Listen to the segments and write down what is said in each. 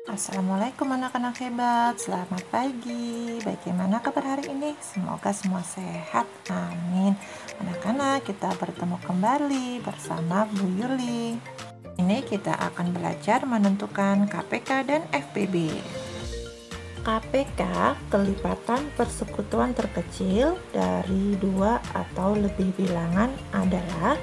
Assalamualaikum anak-anak hebat, selamat pagi. Bagaimana kabar hari ini? Semoga semua sehat, amin. Anak-anak, kita bertemu kembali bersama Bu Yuli. Ini kita akan belajar menentukan KPK dan FPB. KPK, kelipatan persekutuan terkecil dari 2 atau lebih bilangan adalah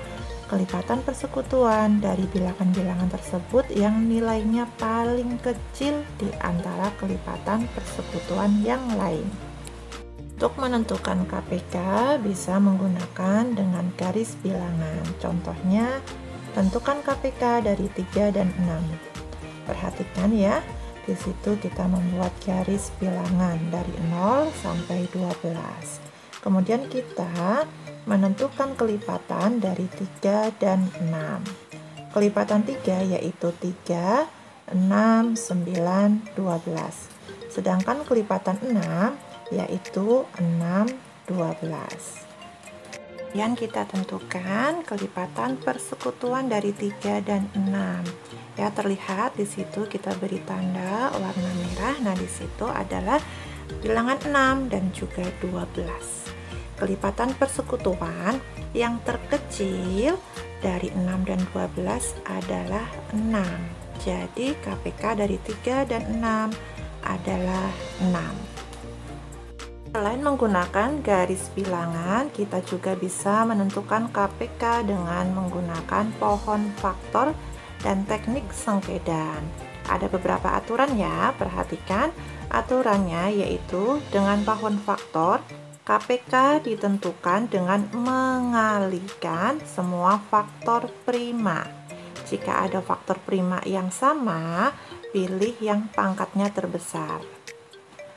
kelipatan persekutuan dari bilangan-bilangan tersebut yang nilainya paling kecil di antara kelipatan persekutuan yang lain. Untuk menentukan KPK bisa menggunakan dengan garis bilangan. Contohnya, tentukan KPK dari 3 dan 6. Perhatikan ya, di situ kita membuat garis bilangan dari 0 sampai 12. Kemudian kita menentukan kelipatan dari 3 dan 6. Kelipatan 3 yaitu 3, 6, 9, 12. Sedangkan kelipatan 6 yaitu 6, 12. Kemudian kita tentukan kelipatan persekutuan dari 3 dan 6. Ya, terlihat di situ kita beri tanda warna merah. Nah, di situ adalah bilangan 6 dan juga 12. Kelipatan persekutuan yang terkecil dari 6 dan 12 adalah 6. Jadi KPK dari 3 dan 6 adalah 6. Selain menggunakan garis bilangan, kita juga bisa menentukan KPK dengan menggunakan pohon faktor dan teknik sengkedan. Ada beberapa aturan ya, perhatikan aturannya, yaitu dengan pohon faktor KPK ditentukan dengan mengalihkan semua faktor prima. Jika ada faktor prima yang sama, pilih yang pangkatnya terbesar.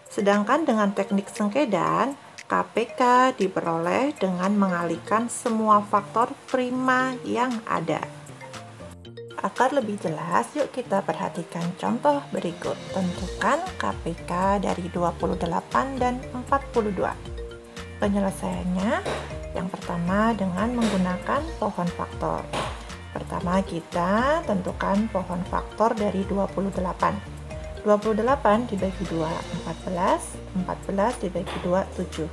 Sedangkan dengan teknik sengkedan, KPK diperoleh dengan mengalihkan semua faktor prima yang ada. Agar lebih jelas, yuk kita perhatikan contoh berikut. Tentukan KPK dari 28 dan 42. Penyelesaiannya, yang pertama dengan menggunakan pohon faktor. Pertama kita tentukan pohon faktor dari 28. 28 dibagi 2, 14. 14 dibagi 2, 7.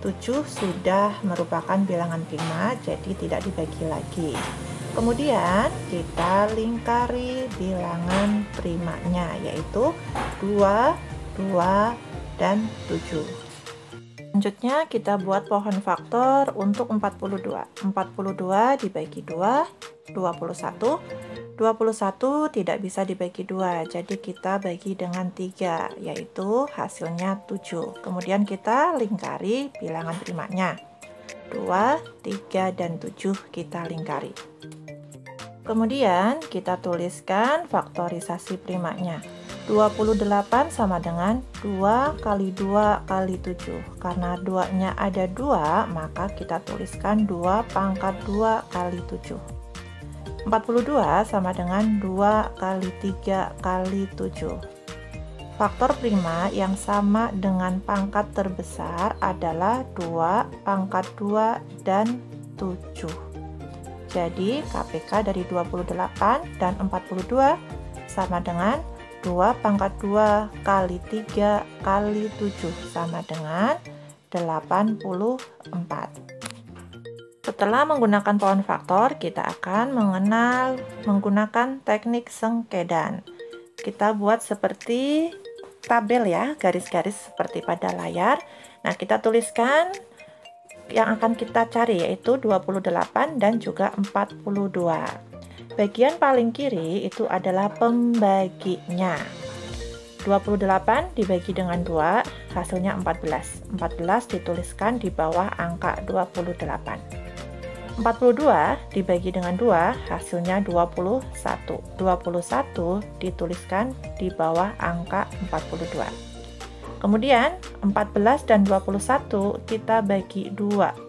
7 sudah merupakan bilangan prima, jadi tidak dibagi lagi. Kemudian kita lingkari bilangan primanya, yaitu 2, 2, dan 7. Selanjutnya kita buat pohon faktor untuk 42. 42 dibagi 2, 21. 21 tidak bisa dibagi 2, jadi kita bagi dengan 3, yaitu hasilnya 7. Kemudian kita lingkari bilangan primanya. 2, 3, dan 7 kita lingkari. Kemudian kita tuliskan faktorisasi primanya. 28 sama dengan 2 kali 2 kali 7. Karena 2-nya ada 2, maka kita tuliskan 2 pangkat 2 kali 7. 42 sama dengan 2 kali 3 kali 7. Faktor prima yang sama dengan pangkat terbesar adalah 2 pangkat 2 dan 7. Jadi KPK dari 28 dan 42 sama dengan 2 pangkat 2 kali 3 kali 7 sama dengan 84. Setelah menggunakan pohon faktor, kita akan menggunakan teknik sengkedan. Kita buat seperti tabel ya, garis-garis seperti pada layar. Nah, kita tuliskan yang akan kita cari yaitu 28 dan juga 42. Bagian paling kiri itu adalah pembaginya. 28 dibagi dengan 2, hasilnya 14. 14 dituliskan di bawah angka 28. 42 dibagi dengan 2, hasilnya 21. 21 dituliskan di bawah angka 42. Kemudian 14 dan 21 kita bagi 2.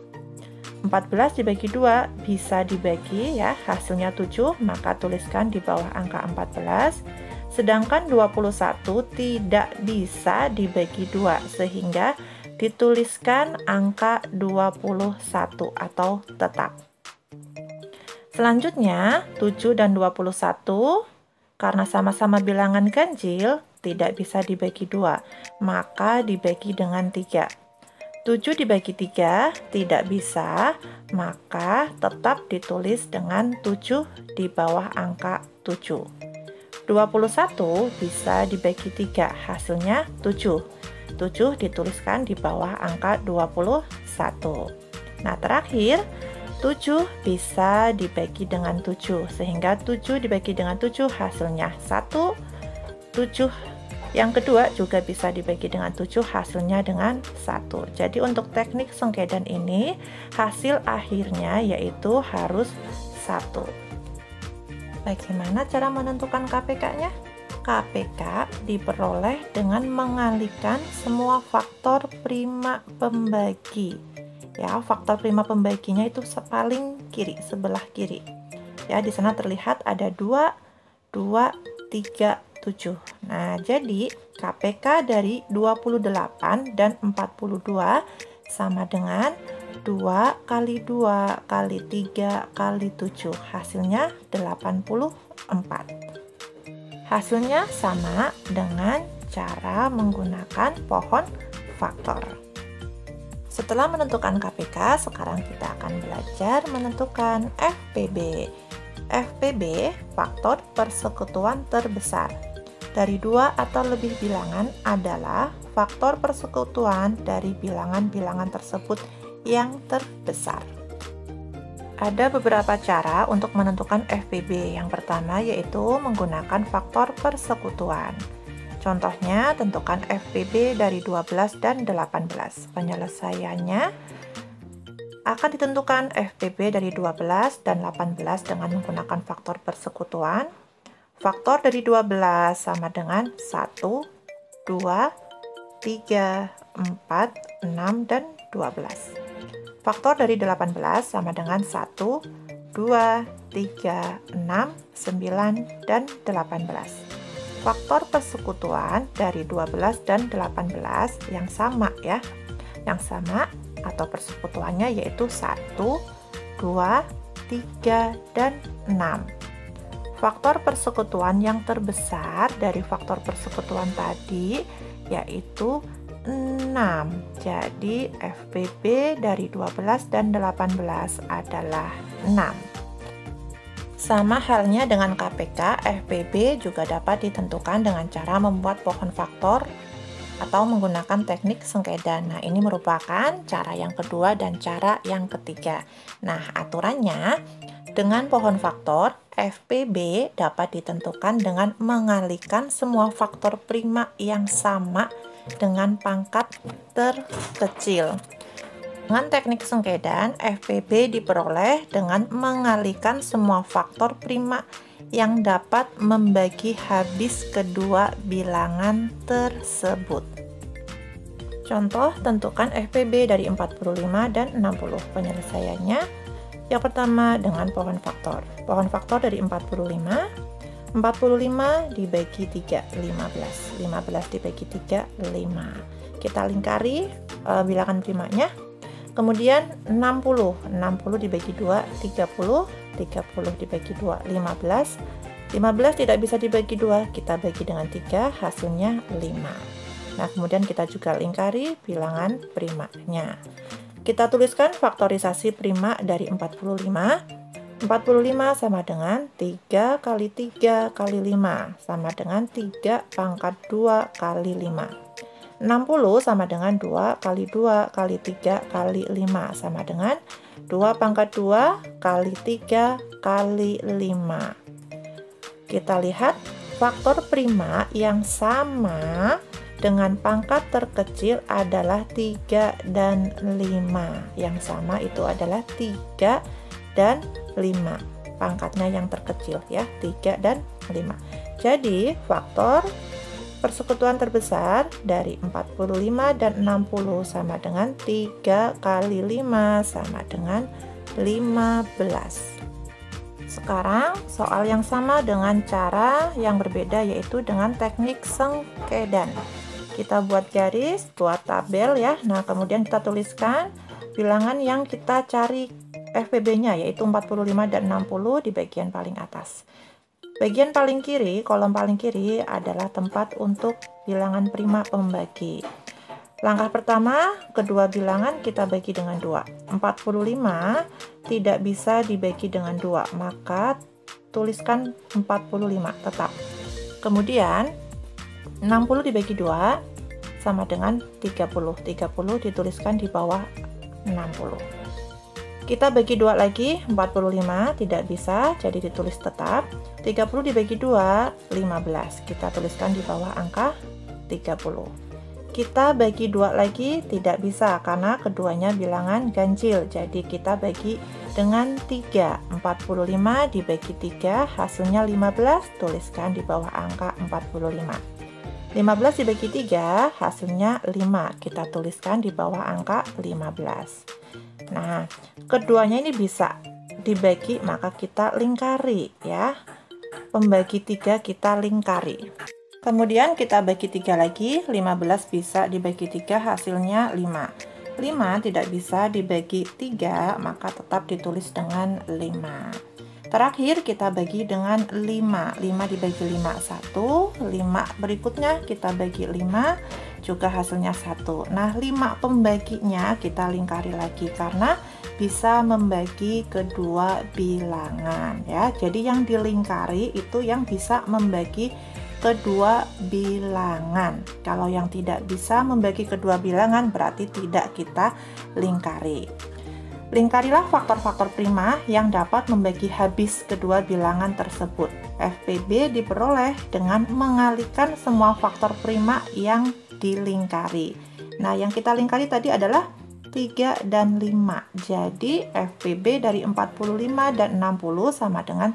14 dibagi 2 bisa dibagi ya, hasilnya 7, maka tuliskan di bawah angka 14. Sedangkan 21 tidak bisa dibagi 2, sehingga dituliskan angka 21 atau tetap. Selanjutnya 7 dan 21 Karena sama-sama bilangan ganjil, tidak bisa dibagi 2, maka dibagi dengan 3. 7 dibagi 3 tidak bisa, maka tetap ditulis dengan 7 di bawah angka 7. 21 bisa dibagi 3, hasilnya 7. 7 dituliskan di bawah angka 21. Nah, terakhir 7 bisa dibagi dengan 7, sehingga 7 dibagi dengan 7 hasilnya 1. 7 yang kedua juga bisa dibagi dengan 7, hasilnya dengan 1. Jadi untuk teknik sengkedan ini, hasil akhirnya yaitu harus 1. Bagaimana cara menentukan KPK-nya? KPK diperoleh dengan mengalihkan semua faktor prima pembagi. Ya, faktor prima pembaginya itu paling kiri, sebelah kiri. Ya, di sana terlihat ada 2, 2, 3, 7. Nah, jadi KPK dari 28 dan 42 sama dengan 2 kali 2 kali 3 kali 7. Hasilnya 84. Hasilnya sama dengan cara menggunakan pohon faktor. Setelah menentukan KPK, sekarang kita akan belajar menentukan FPB. FPB, faktor persekutuan terbesar. Dari 2 atau lebih bilangan adalah faktor persekutuan dari bilangan-bilangan tersebut yang terbesar. Ada beberapa cara untuk menentukan FPB. Yang pertama yaitu menggunakan faktor persekutuan. Contohnya, tentukan FPB dari 12 dan 18. Penyelesaiannya akan ditentukan FPB dari 12 dan 18 dengan menggunakan faktor persekutuan. Faktor dari 12 sama dengan 1, 2, 3, 4, 6, dan 12. Faktor dari 18 sama dengan 1, 2, 3, 6, 9, dan 18. Faktor persekutuan dari 12 dan 18 yang sama ya. Yang sama atau persekutuannya yaitu 1, 2, 3, dan 6. Faktor persekutuan yang terbesar dari faktor persekutuan tadi yaitu 6. Jadi FPB dari 12 dan 18 adalah 6. Sama halnya dengan KPK, FPB juga dapat ditentukan dengan cara membuat pohon faktor atau menggunakan teknik sengkedan. Nah, ini merupakan cara yang kedua dan cara yang ketiga. Nah, aturannya dengan pohon faktor, FPB dapat ditentukan dengan mengalihkan semua faktor prima yang sama dengan pangkat terkecil. Dengan teknik sengkedan, FPB diperoleh dengan mengalihkan semua faktor prima yang dapat membagi habis kedua bilangan tersebut. Contoh, tentukan FPB dari 45 dan 60. Penyelesaiannya, yang pertama dengan pohon faktor. Pohon faktor dari 45 dibagi 3, 15. 15 dibagi 3, 5. Kita lingkari bilangan primanya. Kemudian 60 dibagi 2, 30 dibagi 2, 15 tidak bisa dibagi 2, kita bagi dengan 3, hasilnya 5. Nah, kemudian kita juga lingkari bilangan primanya. Kita tuliskan faktorisasi prima dari 45. 45 sama dengan 3 kali 3 kali 5 sama dengan 3 pangkat 2 kali 5. 60 sama dengan 2 kali 2 kali 3 kali 5 sama dengan 2 pangkat 2 kali 3 kali 5. Kita lihat faktor prima yang sama dengan pangkat terkecil adalah 3 dan 5. Yang sama itu adalah 3 dan 5. Pangkatnya yang terkecil ya, 3 dan 5. Jadi faktor persekutuan terbesar dari 45 dan 60 sama dengan 3 kali 5 sama dengan 15. Sekarang soal yang sama dengan cara yang berbeda yaitu dengan teknik sengkedan. Kita buat garis, buat tabel ya. Nah, kemudian kita tuliskan bilangan yang kita cari FPB-nya yaitu 45 dan 60 di bagian paling atas. Bagian paling kiri, kolom paling kiri adalah tempat untuk bilangan prima pembagi. Langkah pertama, kedua bilangan kita bagi dengan 2. 45 tidak bisa dibagi dengan 2, maka tuliskan 45 tetap. Kemudian 60 dibagi 2 sama dengan 30. 30 dituliskan di bawah 60. Kita bagi 2 lagi, 45 tidak bisa, jadi ditulis tetap. 30 dibagi 2, 15. Kita tuliskan di bawah angka 30. Kita bagi 2 lagi, tidak bisa karena keduanya bilangan ganjil. Jadi kita bagi dengan 3. 45 dibagi 3, hasilnya 15, tuliskan di bawah angka 45. 15 dibagi 3, hasilnya 5. Kita tuliskan di bawah angka 15. Nah, keduanya ini bisa dibagi, maka kita lingkari ya. Pembagi 3 kita lingkari. Kemudian kita bagi 3 lagi, 15 bisa dibagi 3, hasilnya 5. 5 tidak bisa dibagi 3, maka tetap ditulis dengan 5. Terakhir kita bagi dengan 5. 5 dibagi 5, 1. 5 berikutnya kita bagi 5, juga hasilnya 1. Nah, 5 pembaginya kita lingkari lagi karena bisa membagi kedua bilangan ya. Jadi yang dilingkari itu yang bisa membagi kedua bilangan. Kalau yang tidak bisa membagi kedua bilangan berarti tidak kita lingkari. Lingkarilah faktor-faktor prima yang dapat membagi habis kedua bilangan tersebut. FPB diperoleh dengan mengalihkan semua faktor prima yang dilingkari. Nah, yang kita lingkari tadi adalah 3 dan 5. Jadi FPB dari 45 dan 60 sama dengan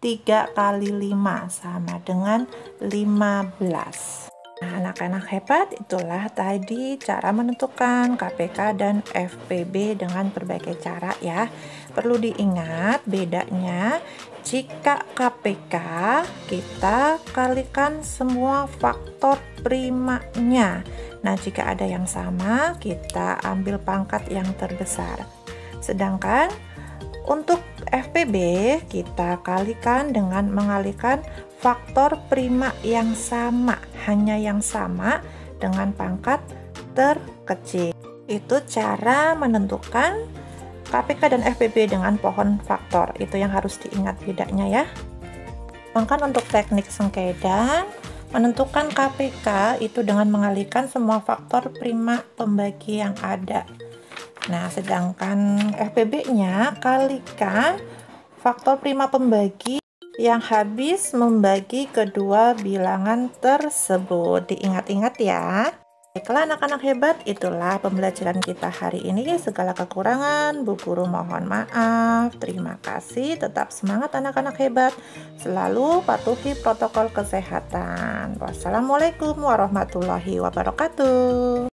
3 kali 5 sama dengan 15. Nah, anak-anak hebat, itulah tadi cara menentukan KPK dan FPB dengan berbagai cara ya. Perlu diingat bedanya, jika KPK kita kalikan semua faktor primanya. Nah, jika ada yang sama, kita ambil pangkat yang terbesar. Sedangkan untuk FPB kita kalikan dengan mengalihkan faktor prima yang sama, hanya yang sama dengan pangkat terkecil. Itu cara menentukan KPK dan FPB dengan pohon faktor. Itu yang harus diingat bedanya ya. Sedangkan untuk teknik sengketa, menentukan KPK itu dengan mengalihkan semua faktor prima pembagi yang ada. Nah, sedangkan FPB-nya kalikan faktor prima pembagi yang habis membagi kedua bilangan tersebut. Diingat-ingat ya. Baiklah anak-anak hebat, itulah pembelajaran kita hari ini. Segala kekurangan, Bu Guru mohon maaf. Terima kasih, tetap semangat anak-anak hebat. Selalu patuhi protokol kesehatan. Wassalamualaikum warahmatullahi wabarakatuh.